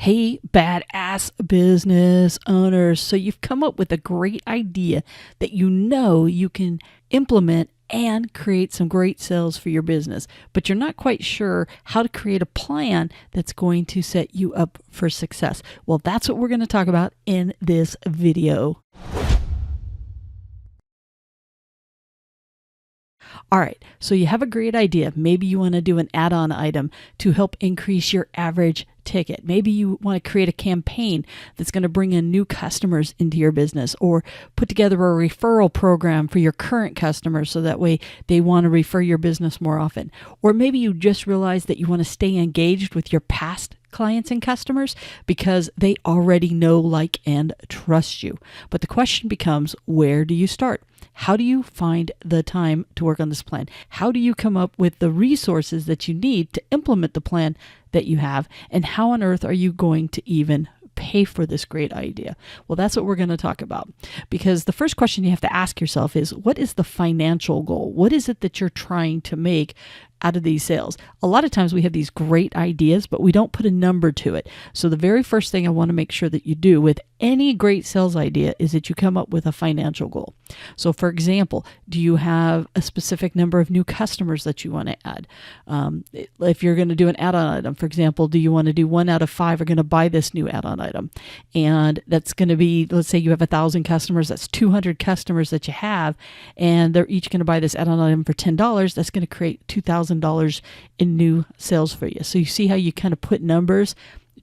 Hey, badass business owners. So you've come up with a great idea that you know you can implement and create some great sales for your business, but you're not quite sure how to create a plan that's going to set you up for success. Well, that's what we're going to talk about in this video. All right, so you have a great idea. Maybe you want to do an add-on item to help increase your average ticket. Maybe you want to create a campaign that's going to bring in new customers into your business, or put together a referral program for your current customers so that way they want to refer your business more often. Or maybe you just realize that you want to stay engaged with your past clients and customers because they already know, like, and trust you. But the question becomes, where do you start? How do you find the time to work on this plan? How do you come up with the resources that you need to implement the plan that you have? And how on earth are you going to even pay for this great idea? Well, that's what we're going to talk about, because the first question you have to ask yourself is, what is the financial goal? What is it that you're trying to make out of these sales? A lot of times we have these great ideas, but we don't put a number to it. So the very first thing I want to make sure that you do with any great sales idea is that you come up with a financial goal. So for example, do you have a specific number of new customers that you want to add? If you're going to do an add-on item, for example, do you want to do 1 out of 5 are going to buy this new add-on item? And that's going to be, let's say you have 1,000 customers, that's 200 customers that you have, and they're each going to buy this add-on item for $10. That's going to create $2,000 in new sales for you. So you see how you kind of put numbers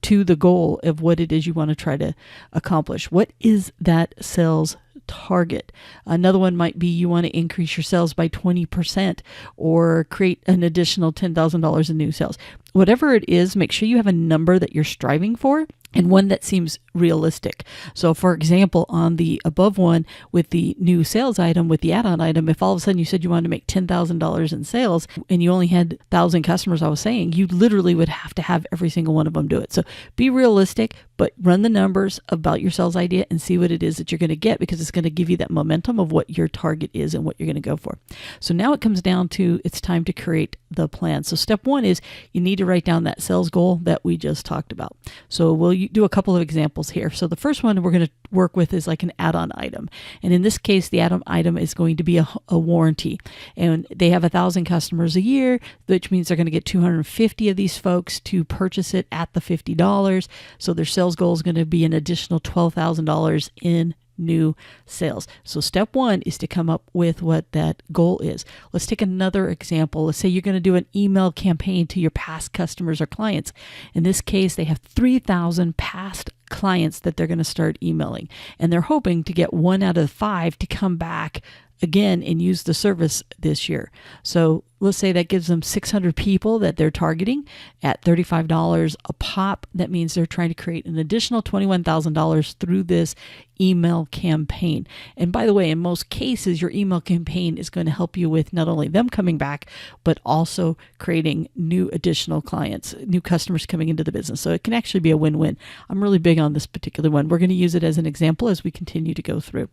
to the goal of what it is you want to try to accomplish. What is that sales target? Another one might be you want to increase your sales by 20% or create an additional $10,000 in new sales. Whatever it is, make sure you have a number that you're striving for and one that seems realistic. So for example, on the above one with the new sales item, with the add-on item, if all of a sudden you said you wanted to make $10,000 in sales and you only had 1,000 customers, I was saying, you literally would have to have every single one of them do it. So be realistic, but run the numbers about your sales idea and see what it is that you're going to get, because it's going to give you that momentum of what your target is and what you're going to go for. So now it comes down to, it's time to create the plan. So step one is you need to write down that sales goal that we just talked about. So we'll do a couple of examples here. So the first one we're going to work with is like an add-on item. And in this case, the add-on item is going to be a warranty. And they have 1,000 customers a year, which means they're going to get 250 of these folks to purchase it at the $50. So their sales goal is going to be an additional $12,000 in new sales. So step one is to come up with what that goal is. Let's take another example. Let's say you're going to do an email campaign to your past customers or clients. In this case, they have 3,000 past clients that they're going to start emailing, and they're hoping to get 1 out of 5 to come back again and use the service this year. So let's say that gives them 600 people that they're targeting at $35 a pop. That means they're trying to create an additional $21,000 through this email campaign. And by the way, in most cases, your email campaign is going to help you with not only them coming back, but also creating new additional clients, new customers coming into the business. So it can actually be a win-win. I'm really big on this particular one. We're going to use it as an example as we continue to go through.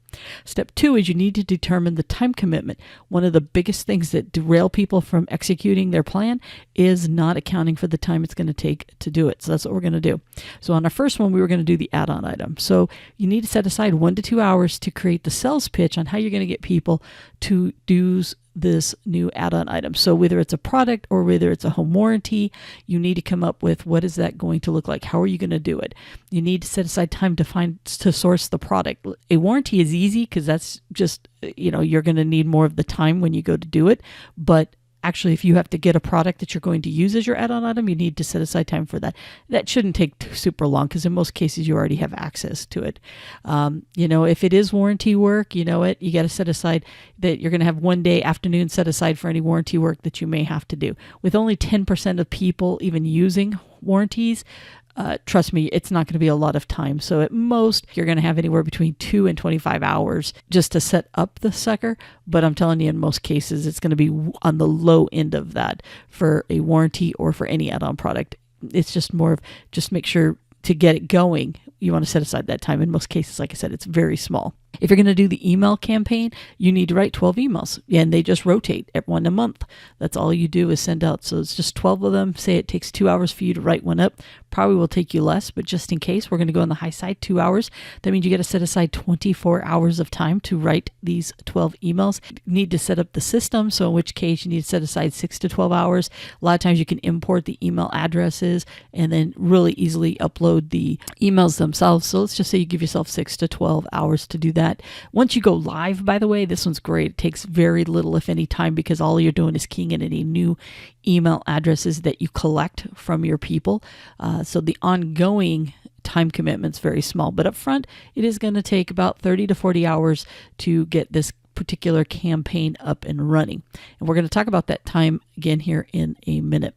Step two is you need to determine the time commitment. One of the biggest things that derail people from executing their plan is not accounting for the time it's going to take to do it. So that's what we're going to do. So on our first one, we were going to do the add-on item. So you need to set aside 1 to 2 hours to create the sales pitch on how you're going to get people to use this new add-on item. So whether it's a product or whether it's a home warranty, you need to come up with, what is that going to look like? How are you going to do it? You need to set aside time to source the product. A warranty is easy because that's just, you're going to need more of the time when you go to do it. But actually, if you have to get a product that you're going to use as your add-on item, you need to set aside time for that. That shouldn't take super long because in most cases you already have access to it. If it is warranty work, you got to set aside that you're going to have 1 day afternoon set aside for any warranty work that you may have to do. With only 10% of people even using warranties, trust me, it's not going to be a lot of time. So at most, you're going to have anywhere between 2 and 25 hours just to set up the sucker. But I'm telling you, in most cases, it's going to be on the low end of that for a warranty or for any add-on product. It's just more of just make sure to get it going, you want to set aside that time. In most cases, like I said, it's very small. If you're going to do the email campaign, you need to write 12 emails, and they just rotate at one a month. That's all you do is send out. So it's just 12 of them. Say it takes 2 hours for you to write one up. Probably will take you less, but just in case, we're going to go on the high side, 2 hours. That means you got to set aside 24 hours of time to write these 12 emails. You need to set up the system, so in which case you need to set aside 6 to 12 hours. A lot of times you can import the email addresses and then really easily upload the emails themselves. So let's just say you give yourself 6 to 12 hours to do that. Once you go live, by the way, this one's great. It takes very little, if any, time, because all you're doing is keying in any new email addresses that you collect from your people. So the ongoing time commitment's very small, but up front, it is going to take about 30 to 40 hours to get this particular campaign up and running. And we're going to talk about that time again here in a minute.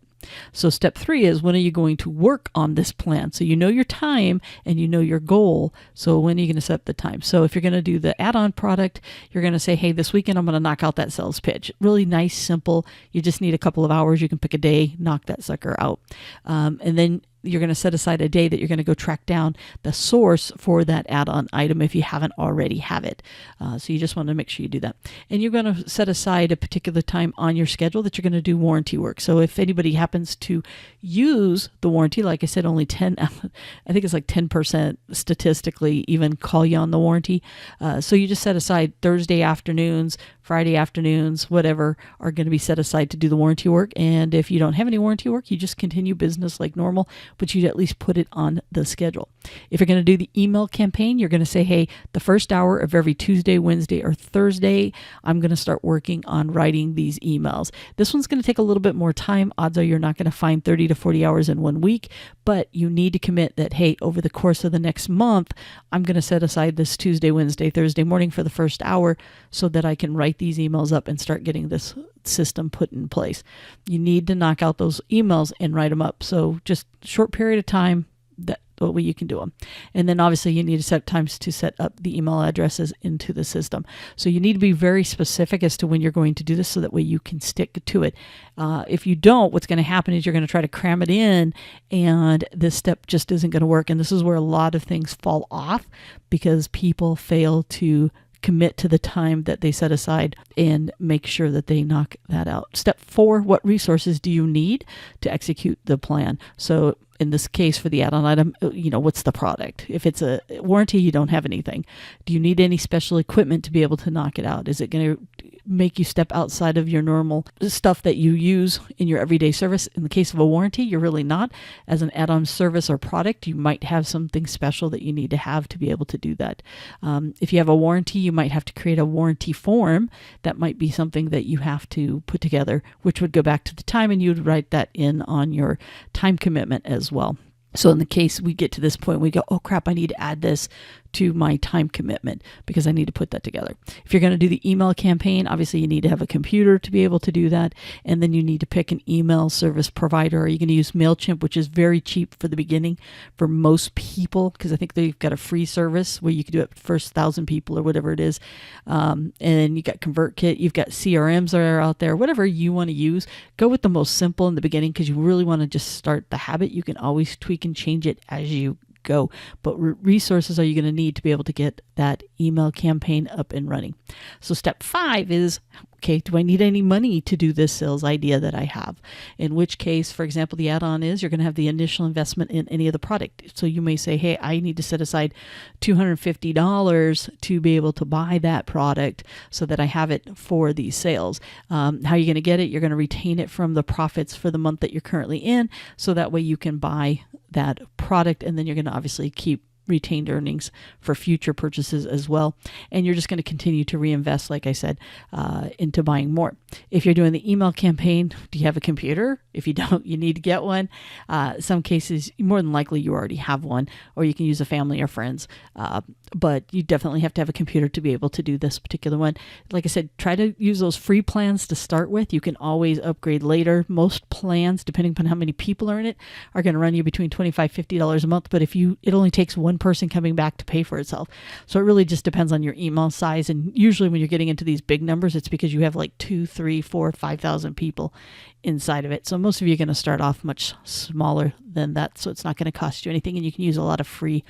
So step 3 is, when are you going to work on this plan? So you know your time and you know your goal. So when are you going to set up the time? So if you're going to do the add-on product, you're going to say, hey, this weekend I'm going to knock out that sales pitch. Really nice, simple. You just need a couple of hours. You can pick a day, knock that sucker out. And then you're going to set aside a day that you're going to go track down the source for that add-on item if you haven't already have it. So you just want to make sure you do that. And you're going to set aside a particular time on your schedule that you're going to do warranty work. So if anybody happens to use the warranty, like I said, only 10, I think it's like 10% statistically even call you on the warranty. So you just set aside Thursday afternoons, Friday afternoons, whatever, are going to be set aside to do the warranty work. And if you don't have any warranty work, you just continue business like normal, but you'd at least put it on the schedule. If you're going to do the email campaign, you're going to say, hey, the first hour of every Tuesday, Wednesday, or Thursday, I'm going to start working on writing these emails. This one's going to take a little bit more time. Odds are you're not going to find 30 to 40 hours in 1 week, but you need to commit that, hey, over the course of the next month, I'm going to set aside this Tuesday, Wednesday, Thursday morning for the first hour so that I can write these emails up and start getting this system put in place. You need to knock out those emails and write them up. So just short period of time, that way you can do them. And then obviously you need to set times to set up the email addresses into the system. So you need to be very specific as to when you're going to do this so that way you can stick to it. If you don't, what's going to happen is you're going to try to cram it in and this step just isn't going to work. And this is where a lot of things fall off because people fail to commit to the time that they set aside and make sure that they knock that out. Step 4, what resources do you need to execute the plan? So in this case for the add-on item, what's the product? If it's a warranty, you don't have anything. Do you need any special equipment to be able to knock it out? Is it going to make you step outside of your normal stuff that you use in your everyday service? In the case of a warranty, you're really not. As an add-on service or product, you might have something special that you need to have to be able to do that. If you have a warranty, you might have to create a warranty form. That might be something that you have to put together, which would go back to the time, and you would write that in on your time commitment as well. So in the case we get to this point, we go, oh crap, I need to add this to my time commitment because I need to put that together. If you're going to do the email campaign, obviously you need to have a computer to be able to do that. And then you need to pick an email service provider. Are you going to use MailChimp, which is very cheap for the beginning for most people? Because I think they've got a free service where you can do it for first 1,000 people or whatever it is. And you got ConvertKit, you've got CRMs that are out there, whatever you want to use. Go with the most simple in the beginning because you really want to just start the habit. You can always tweak and change it as you go. But resources are you going to need to be able to get that email campaign up and running. So step 5 is, okay, do I need any money to do this sales idea that I have? In which case, for example, the add-on is you're going to have the initial investment in any of the product. So you may say, hey, I need to set aside $250 to be able to buy that product so that I have it for these sales. How are you going to get it? You're going to retain it from the profits for the month that you're currently in. So that way you can buy that product, and then you're going to obviously keep retained earnings for future purchases as well. And you're just going to continue to reinvest, like I said, into buying more. If you're doing the email campaign, do you have a computer? If you don't, you need to get one. Some cases, more than likely, you already have one, or you can use a family or friends. But you definitely have to have a computer to be able to do this particular one. Like I said, try to use those free plans to start with. You can always upgrade later. Most plans, depending upon how many people are in it, are going to run you between $25, $50 a month. But it only takes one person coming back to pay for itself. So it really just depends on your email size. And usually when you're getting into these big numbers, it's because you have like 2, 3, 4, 5,000 people inside of it. So most of you are going to start off much smaller than that. So it's not going to cost you anything. And you can use a lot of free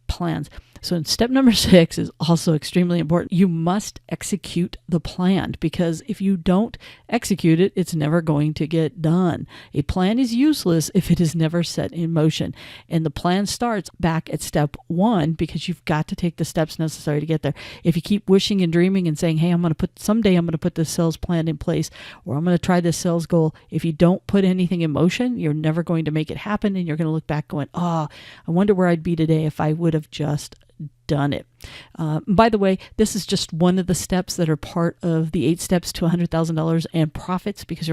plans. So step number 6 is also extremely important. You must execute the plan, because if you don't execute it, it's never going to get done. A plan is useless if it is never set in motion. And the plan starts back at step 1, because you've got to take the steps necessary to get there. If you keep wishing and dreaming and saying, hey, someday I'm going to put this sales plan in place, or I'm going to try this sales goal, if you don't put anything in motion, you're never going to make it happen. And you're going to look back going, oh, I wonder where I'd be today if I would have just done it. By the way, this is just one of the steps that are part of the 8 steps to $100,000 and profits, because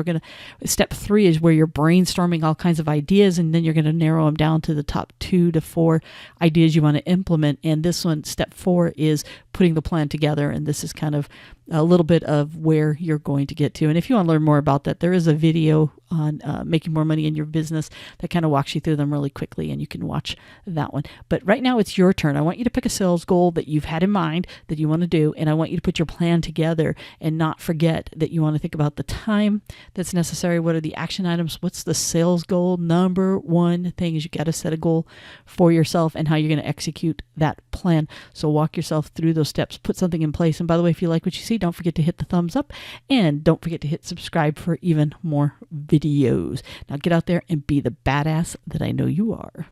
step 3 is where you're brainstorming all kinds of ideas, and then you're going to narrow them down to the top 2 to 4 ideas you want to implement. And this one, step 4, is putting the plan together. And this is kind of a little bit of where you're going to get to. And if you want to learn more about that, there is a video on making more money in your business that kind of walks you through them really quickly, and you can watch that one. But right now it's your turn. I want you to pick a sales goal that you've had in mind that you want to do, and I want you to put your plan together and not forget that you want to think about the time that's necessary. What are the action items? What's the sales goal? Number 1 thing is you got to set a goal for yourself and how you're going to execute that plan. So walk yourself through those steps, put something in place. And by the way, if you like what you see, don't forget to hit the thumbs up, and don't forget to hit subscribe for even more videos. Now get out there and be the badass that I know you are.